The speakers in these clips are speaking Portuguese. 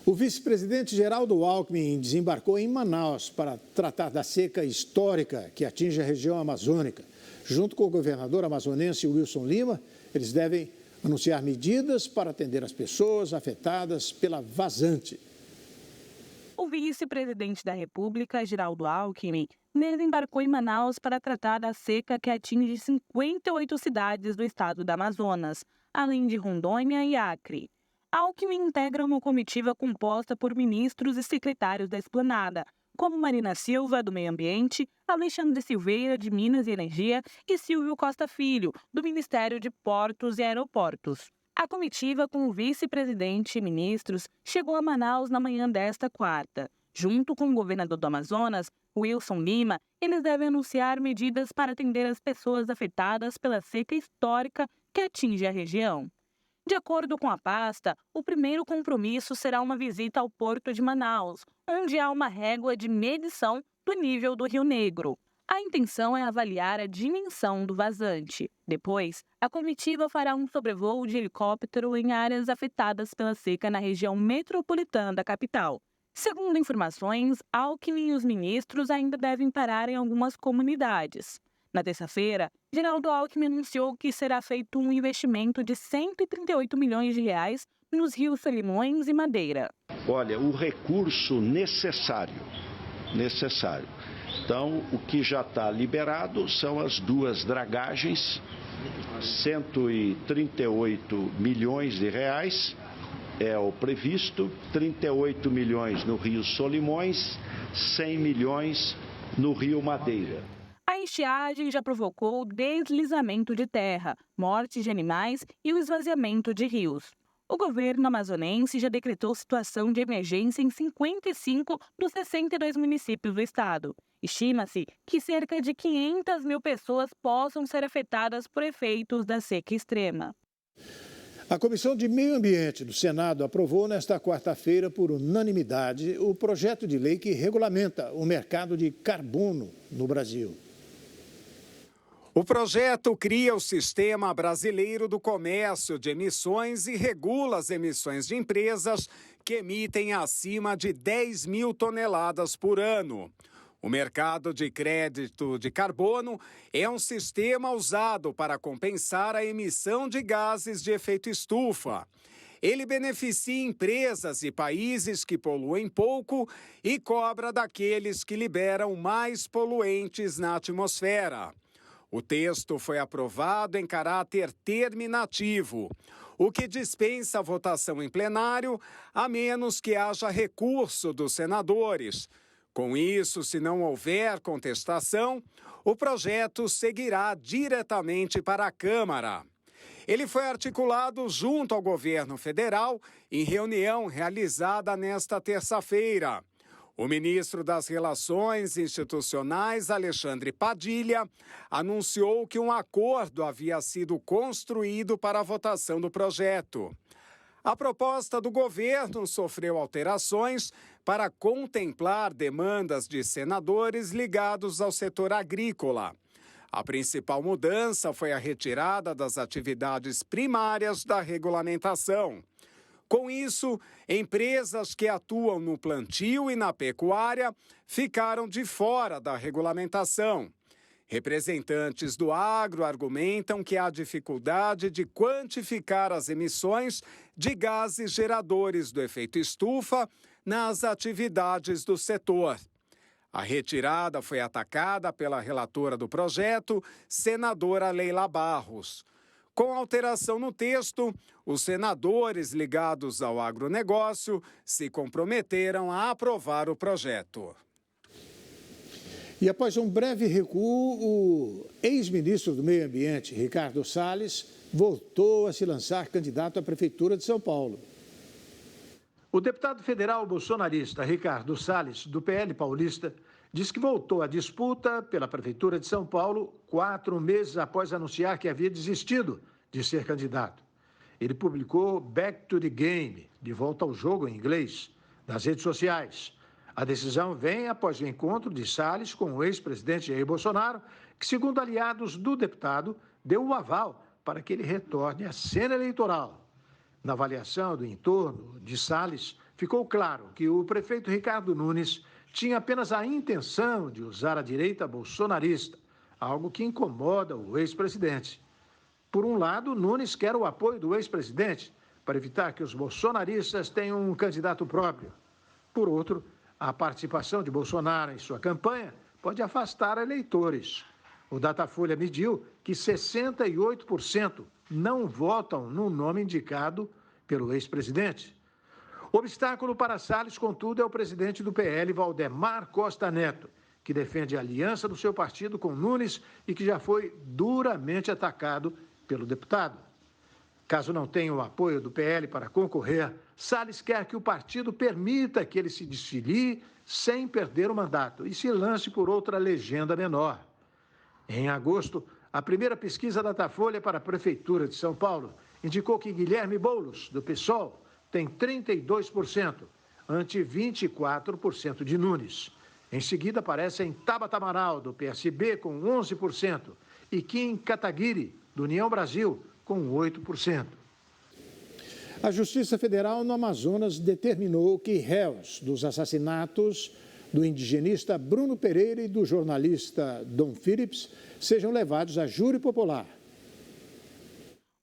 O vice-presidente Geraldo Alckmin desembarcou em Manaus para tratar da seca histórica que atinge a região amazônica. Junto com o governador amazonense Wilson Lima, eles devem anunciar medidas para atender as pessoas afetadas pela vazante. O vice-presidente da República, Geraldo Alckmin, desembarcou em Manaus para tratar da seca que atinge 58 cidades do estado do Amazonas, além de Rondônia e Acre. Alckmin integra uma comitiva composta por ministros e secretários da Esplanada, como Marina Silva, do Meio Ambiente, Alexandre Silveira, de Minas e Energia, e Silvio Costa Filho, do Ministério de Portos e Aeroportos. A comitiva, com o vice-presidente e ministros, chegou a Manaus na manhã desta quarta. Junto com o governador do Amazonas, Wilson Lima, eles devem anunciar medidas para atender as pessoas afetadas pela seca histórica que atinge a região. De acordo com a pasta, o primeiro compromisso será uma visita ao Porto de Manaus, onde há uma régua de medição do nível do Rio Negro. A intenção é avaliar a dimensão do vazante. Depois, a comitiva fará um sobrevoo de helicóptero em áreas afetadas pela seca na região metropolitana da capital. Segundo informações, Alckmin e os ministros ainda devem parar em algumas comunidades. Na terça-feira, Geraldo Alckmin anunciou que será feito um investimento de 138 milhões de reais nos rios Solimões e Madeira. Olha, o recurso necessário. Então, o que já está liberado são as duas dragagens, 138 milhões de reais é o previsto, 38 milhões no Rio Solimões, 100 milhões no Rio Madeira. A estiagem já provocou deslizamento de terra, morte de animais e o esvaziamento de rios. O governo amazonense já decretou situação de emergência em 55 dos 62 municípios do estado. Estima-se que cerca de 500 mil pessoas possam ser afetadas por efeitos da seca extrema. A Comissão de Meio Ambiente do Senado aprovou nesta quarta-feira, por unanimidade, o projeto de lei que regulamenta o mercado de carbono no Brasil. O projeto cria o Sistema Brasileiro do Comércio de Emissões e regula as emissões de empresas que emitem acima de 10 mil toneladas por ano. O mercado de crédito de carbono é um sistema usado para compensar a emissão de gases de efeito estufa. Ele beneficia empresas e países que poluem pouco e cobra daqueles que liberam mais poluentes na atmosfera. O texto foi aprovado em caráter terminativo, o que dispensa a votação em plenário, a menos que haja recurso dos senadores. Com isso, se não houver contestação, o projeto seguirá diretamente para a Câmara. Ele foi articulado junto ao governo federal em reunião realizada nesta terça-feira. O ministro das Relações Institucionais, Alexandre Padilha, anunciou que um acordo havia sido construído para a votação do projeto. A proposta do governo sofreu alterações para contemplar demandas de senadores ligados ao setor agrícola. A principal mudança foi a retirada das atividades primárias da regulamentação. Com isso, empresas que atuam no plantio e na pecuária ficaram de fora da regulamentação. Representantes do agro argumentam que há dificuldade de quantificar as emissões de gases geradores do efeito estufa nas atividades do setor. A retirada foi atacada pela relatora do projeto, senadora Leila Barros. Com alteração no texto, os senadores ligados ao agronegócio se comprometeram a aprovar o projeto. E após um breve recuo, o ex-ministro do Meio Ambiente, Ricardo Salles, voltou a se lançar candidato à Prefeitura de São Paulo. O deputado federal bolsonarista Ricardo Salles, do PL paulista, diz que voltou à disputa pela Prefeitura de São Paulo 4 meses após anunciar que havia desistido de ser candidato. Ele publicou Back to the Game, de volta ao jogo em inglês, nas redes sociais. A decisão vem após o encontro de Salles com o ex-presidente Jair Bolsonaro, que, segundo aliados do deputado, deu o aval para que ele retorne à cena eleitoral. Na avaliação do entorno de Salles, ficou claro que o prefeito Ricardo Nunes tinha apenas a intenção de usar a direita bolsonarista, algo que incomoda o ex-presidente. Por um lado, Nunes quer o apoio do ex-presidente para evitar que os bolsonaristas tenham um candidato próprio. Por outro, a participação de Bolsonaro em sua campanha pode afastar eleitores. O Datafolha mediu que 68% não votam no nome indicado pelo ex-presidente. O obstáculo para Salles, contudo, é o presidente do PL, Valdemar Costa Neto, que defende a aliança do seu partido com Nunes e que já foi duramente atacado pelo deputado. Caso não tenha o apoio do PL para concorrer, Salles quer que o partido permita que ele se desfilie sem perder o mandato e se lance por outra legenda menor. Em agosto, a primeira pesquisa da Datafolha para a Prefeitura de São Paulo indicou que Guilherme Boulos, do PSOL, tem 32%, ante 24% de Nunes. Em seguida, aparecem Tabata Amaral, do PSB, com 11%, e Kim Kataguiri, do União Brasil, com 8%. A Justiça Federal no Amazonas determinou que réus dos assassinatos do indigenista Bruno Pereira e do jornalista Dom Phillips sejam levados a júri popular.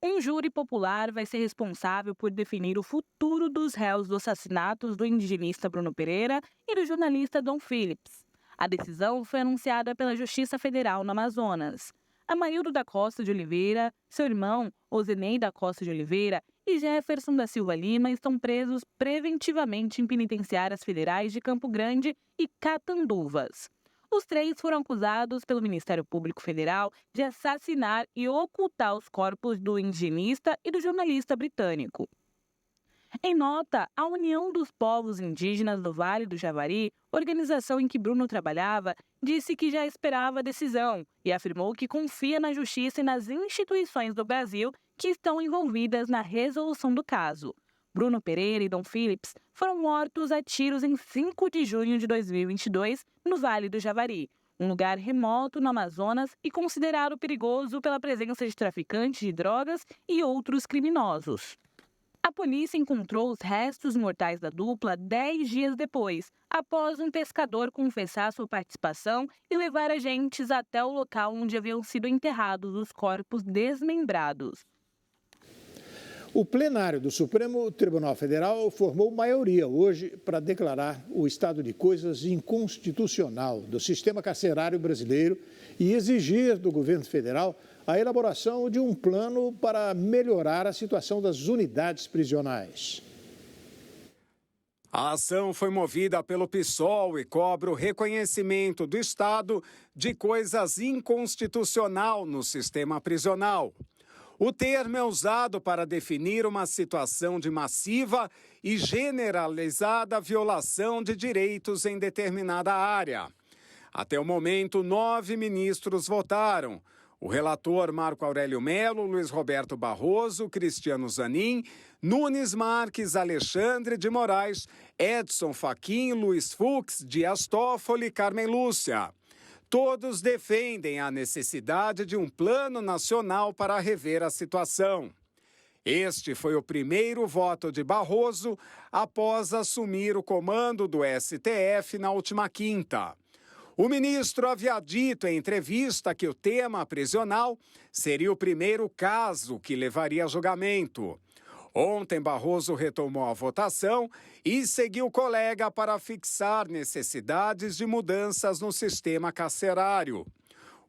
Um júri popular vai ser responsável por definir o futuro dos réus dos assassinatos do indigenista Bruno Pereira e do jornalista Dom Phillips. A decisão foi anunciada pela Justiça Federal no Amazonas. Amaildo da Costa de Oliveira, seu irmão Ozenei da Costa de Oliveira e Jefferson da Silva Lima estão presos preventivamente em penitenciárias federais de Campo Grande e Catanduvas. Os três foram acusados pelo Ministério Público Federal de assassinar e ocultar os corpos do indigenista e do jornalista britânico. Em nota, a União dos Povos Indígenas do Vale do Javari, organização em que Bruno trabalhava, disse que já esperava a decisão e afirmou que confia na Justiça e nas instituições do Brasil que estão envolvidas na resolução do caso. Bruno Pereira e Dom Phillips foram mortos a tiros em 5 de junho de 2022 no Vale do Javari, um lugar remoto no Amazonas e considerado perigoso pela presença de traficantes de drogas e outros criminosos. A polícia encontrou os restos mortais da dupla 10 dias depois, após um pescador confessar sua participação e levar agentes até o local onde haviam sido enterrados os corpos desmembrados. O plenário do Supremo Tribunal Federal formou maioria hoje para declarar o estado de coisas inconstitucional do sistema carcerário brasileiro e exigir do governo federal a elaboração de um plano para melhorar a situação das unidades prisionais. A ação foi movida pelo PSOL e cobra o reconhecimento do Estado de coisas inconstitucional no sistema prisional. O termo é usado para definir uma situação de massiva e generalizada violação de direitos em determinada área. Até o momento, 9 ministros votaram. O relator Marco Aurélio Melo, Luiz Roberto Barroso, Cristiano Zanin, Nunes Marques, Alexandre de Moraes, Edson Fachin, Luiz Fux, Dias Toffoli e Carmen Lúcia. Todos defendem a necessidade de um plano nacional para rever a situação. Este foi o primeiro voto de Barroso após assumir o comando do STF na última quinta. O ministro havia dito em entrevista que o tema prisional seria o primeiro caso que levaria a julgamento. Ontem, Barroso retomou a votação e seguiu o colega para fixar necessidades de mudanças no sistema carcerário.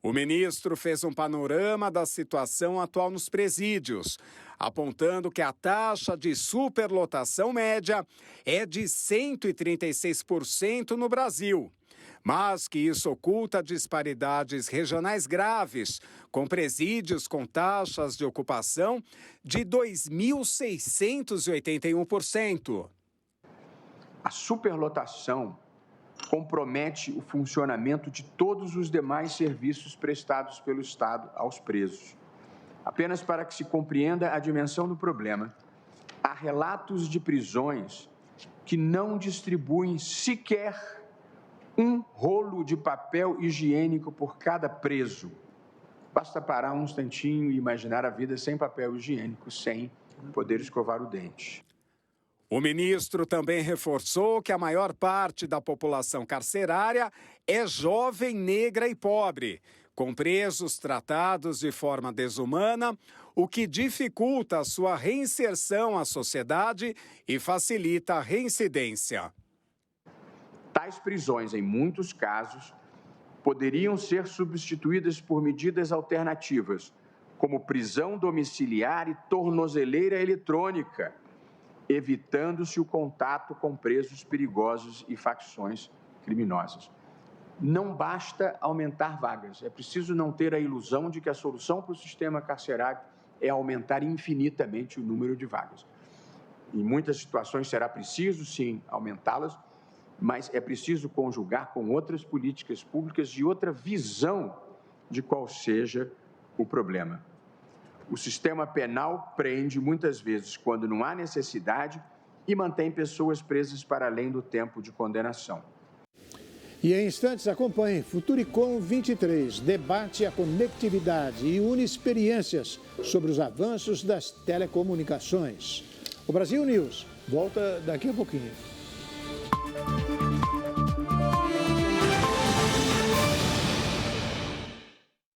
O ministro fez um panorama da situação atual nos presídios, apontando que a taxa de superlotação média é de 136% no Brasil, mas que isso oculta disparidades regionais graves, com presídios com taxas de ocupação de 2.681%. A superlotação compromete o funcionamento de todos os demais serviços prestados pelo Estado aos presos. Apenas para que se compreenda a dimensão do problema, há relatos de prisões que não distribuem sequer um rolo de papel higiênico por cada preso. Basta parar um instantinho e imaginar a vida sem papel higiênico, sem poder escovar o dente. O ministro também reforçou que a maior parte da população carcerária é jovem, negra e pobre, com presos tratados de forma desumana, o que dificulta a sua reinserção à sociedade e facilita a reincidência. Tais prisões, em muitos casos, poderiam ser substituídas por medidas alternativas, como prisão domiciliar e tornozeleira eletrônica, evitando-se o contato com presos perigosos e facções criminosas. Não basta aumentar vagas, é preciso não ter a ilusão de que a solução para o sistema carcerário é aumentar infinitamente o número de vagas. Em muitas situações será preciso, sim, aumentá-las, mas é preciso conjugar com outras políticas públicas de outra visão de qual seja o problema. O sistema penal prende muitas vezes quando não há necessidade e mantém pessoas presas para além do tempo de condenação. E em instantes acompanhe Futuricom 23, debate a conectividade e une experiências sobre os avanços das telecomunicações. O Brasil News volta daqui a pouquinho.